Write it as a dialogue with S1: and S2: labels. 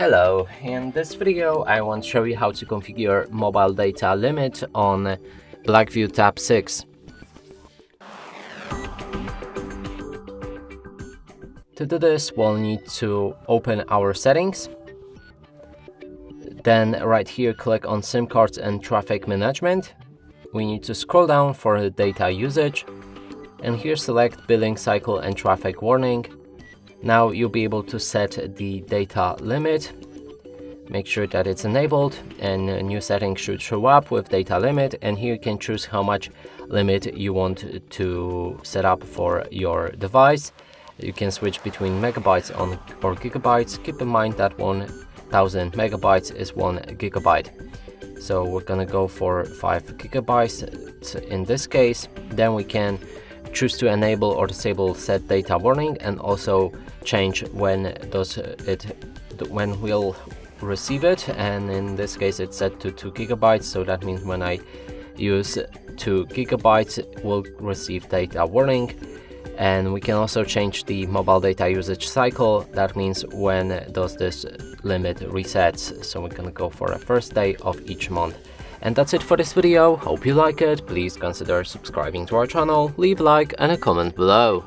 S1: Hello, in this video I want to show you how to configure mobile data limit on BLACKVIEW Tab 6. To do this, we'll need to open our settings. Then right here click on SIM cards and traffic management. We need to scroll down for the data usage and here select billing cycle and traffic warning. Now you'll be able to set the data limit. Make sure that it's enabled and a new setting should show up with data limit, and here you can choose how much limit you want to set up for your device. You can switch between megabytes or gigabytes. Keep in mind that 1000 megabytes is 1 gigabyte. So we're gonna go for 5 gigabytes in this case. Then we can choose to enable or disable set data warning and also change when we'll receive it, and in this case it's set to 2 gigabytes, so that means when I use 2 gigabytes we'll receive data warning. And we can also change the mobile data usage cycle. That means when does this limit resets. So we're gonna go for a first day of each month. And that's it for this video. Hope you like it. Please consider subscribing to our channel, leave a like and a comment below.